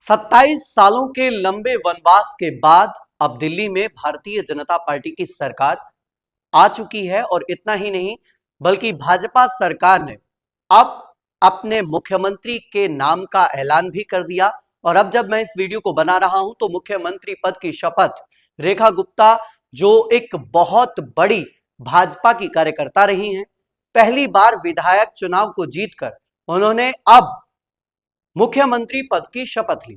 27 सालों के लंबे वनवास के बाद अब दिल्ली में भारतीय जनता पार्टी की सरकार आ चुकी है और इतना ही नहीं बल्कि भाजपा सरकार ने अब अपने मुख्यमंत्री के नाम का ऐलान भी कर दिया। और अब जब मैं इस वीडियो को बना रहा हूं तो मुख्यमंत्री पद की शपथ रेखा गुप्ता, जो एक बहुत बड़ी भाजपा की कार्यकर्ता रही हैं, पहली बार विधायक चुनाव को जीतकर उन्होंने अब मुख्यमंत्री पद की शपथ ली।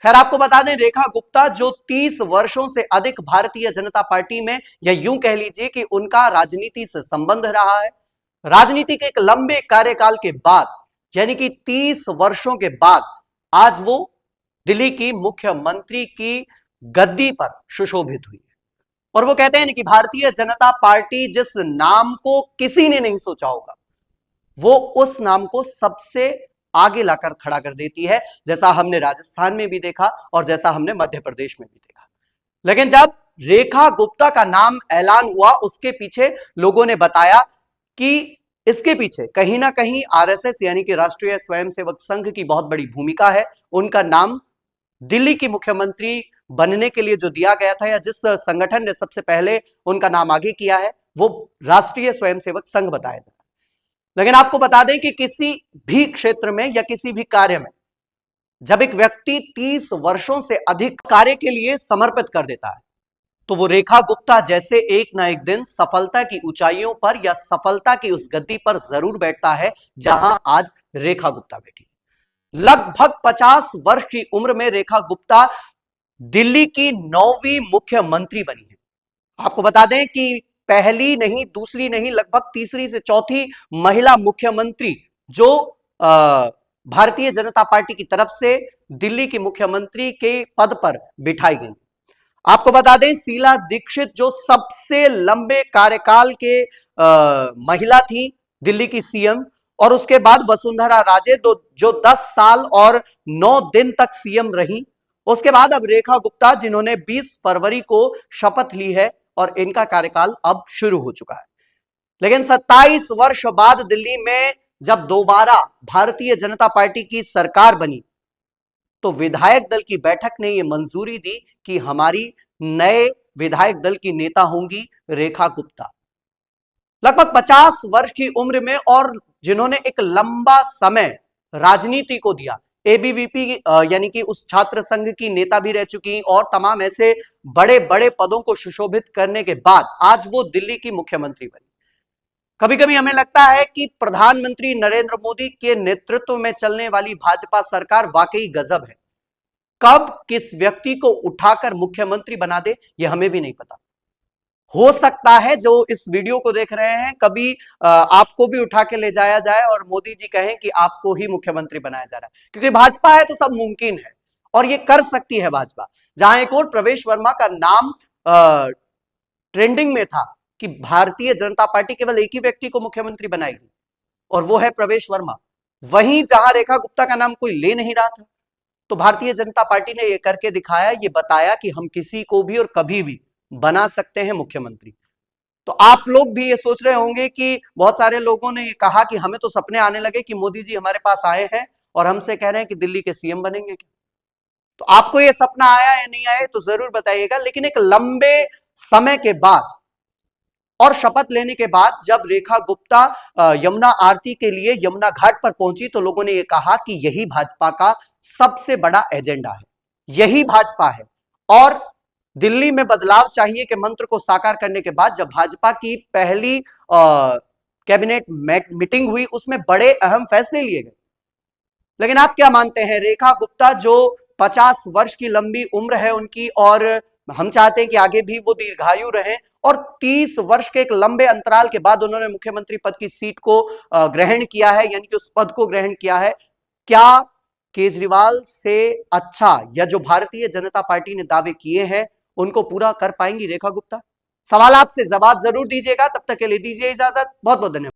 खैर, आपको बता दें, रेखा गुप्ता जो 30 वर्षों से अधिक भारतीय जनता पार्टी में, या यूं कह लीजिए कि उनका राजनीति से संबंध रहा है, राजनीति के एक लंबे कार्यकाल के बाद यानी कि 30 वर्षों के बाद आज वो दिल्ली की मुख्यमंत्री की गद्दी पर सुशोभित हुई है। और वो कहते हैं कि भारतीय जनता पार्टी जिस नाम को किसी ने नहीं सोचा होगा, वो उस नाम को सबसे आगे लाकर खड़ा कर देती है, जैसा हमने राजस्थान में भी देखा और जैसा हमने मध्य प्रदेश में भी देखा। लेकिन जब रेखा गुप्ता का नाम ऐलान हुआ, उसके पीछे लोगों ने बताया कि इसके पीछे कहीं ना कहीं आरएसएस यानी कि राष्ट्रीय स्वयंसेवक संघ की बहुत बड़ी भूमिका है। उनका नाम दिल्ली की मुख्यमंत्री बनने के लिए जो दिया गया था, या जिस संगठन ने सबसे पहले उनका नाम आगे किया है, वो राष्ट्रीय स्वयंसेवक संघ बताया जाता है। लेकिन आपको बता दें कि किसी भी क्षेत्र में या किसी भी कार्य में जब एक व्यक्ति 30 वर्षों से अधिक कार्य के लिए समर्पित कर देता है, तो वो रेखा गुप्ता जैसे एक ना एक दिन सफलता की ऊंचाइयों पर या सफलता की उस गद्दी पर जरूर बैठता है जहां आज रेखा गुप्ता बैठी। लगभग 50 वर्ष की उम्र में रेखा गुप्ता दिल्ली की 9वीं मुख्यमंत्री बनी है। आपको बता दें कि पहली नहीं, दूसरी नहीं, लगभग तीसरी से चौथी महिला मुख्यमंत्री जो भारतीय जनता पार्टी की तरफ से दिल्ली की मुख्यमंत्री के पद पर बिठाई गई। आपको बता दें, शीला दीक्षित जो सबसे लंबे कार्यकाल के महिला थी दिल्ली की सीएम, और उसके बाद वसुंधरा राजे जो 10 साल और 9 दिन तक सीएम रही। उसके बाद अब रेखा गुप्ता, जिन्होंने 20 फरवरी को शपथ ली है और इनका कार्यकाल अब शुरू हो चुका है। लेकिन 27 वर्ष बाद दिल्ली में जब दोबारा भारतीय जनता पार्टी की सरकार बनी, तो विधायक दल की बैठक ने यह मंजूरी दी कि हमारी नए विधायक दल की नेता होंगी रेखा गुप्ता। लगभग 50 वर्ष की उम्र में, और जिन्होंने एक लंबा समय राजनीति को दिया, एबीवीपी यानी कि उस छात्र संघ की नेता भी रह चुकी और तमाम ऐसे बड़े बड़े पदों को सुशोभित करने के बाद आज वो दिल्ली की मुख्यमंत्री बनी। कभी कभी हमें लगता है कि प्रधानमंत्री नरेंद्र मोदी के नेतृत्व में चलने वाली भाजपा सरकार वाकई गजब है। कब किस व्यक्ति को उठाकर मुख्यमंत्री बना दे, यह हमें भी नहीं पता। हो सकता है जो इस वीडियो को देख रहे हैं, कभी आपको भी उठा के ले जाया जाए और मोदी जी कहें कि आपको ही मुख्यमंत्री बनाया जा रहा है। क्योंकि भाजपा है तो सब मुमकिन है और ये कर सकती है भाजपा। जहां एक और प्रवेश वर्मा का नाम ट्रेंडिंग में था कि भारतीय जनता पार्टी केवल एक ही व्यक्ति को मुख्यमंत्री बनाएगी और वो है प्रवेश वर्मा, वहीं जहां रेखा गुप्ता का नाम कोई ले नहीं रहा था, तो भारतीय जनता पार्टी ने यह करके दिखाया, ये बताया कि हम किसी को भी और कभी भी बना सकते हैं मुख्यमंत्री। तो आप लोग भी ये सोच रहे होंगे कि बहुत सारे लोगों ने ये कहा कि हमें तो सपने आने लगे कि मोदी जी हमारे पास आए हैं और हमसे कह रहे हैं कि दिल्ली के सीएम बनेंगे। तो आपको ये सपना आया या नहीं आया तो जरूर बताइएगा। लेकिन एक लंबे समय के बाद और शपथ लेने के बाद जब रेखा गुप्ता यमुना आरती के लिए यमुना घाट पर पहुंची, तो लोगों ने यह कहा कि यही भाजपा का सबसे बड़ा एजेंडा है, यही भाजपा है। और दिल्ली में बदलाव चाहिए के मंत्र को साकार करने के बाद जब भाजपा की पहली कैबिनेट मीटिंग हुई, उसमें बड़े अहम फैसले लिए गए। लेकिन आप क्या मानते हैं, रेखा गुप्ता जो 50 वर्ष की लंबी उम्र है उनकी, और हम चाहते हैं कि आगे भी वो दीर्घायु रहे, और 30 वर्ष के एक लंबे अंतराल के बाद उन्होंने मुख्यमंत्री पद की सीट को ग्रहण किया है, यानी कि उस पद को ग्रहण किया है। क्या केजरीवाल से अच्छा, या जो भारतीय जनता पार्टी ने दावे किए हैं उनको पूरा कर पाएंगी रेखा गुप्ता? सवाल आपसे जवाब जरूर दीजिएगा। तब तक के लिए दीजिए इजाजत। बहुत बहुत धन्यवाद।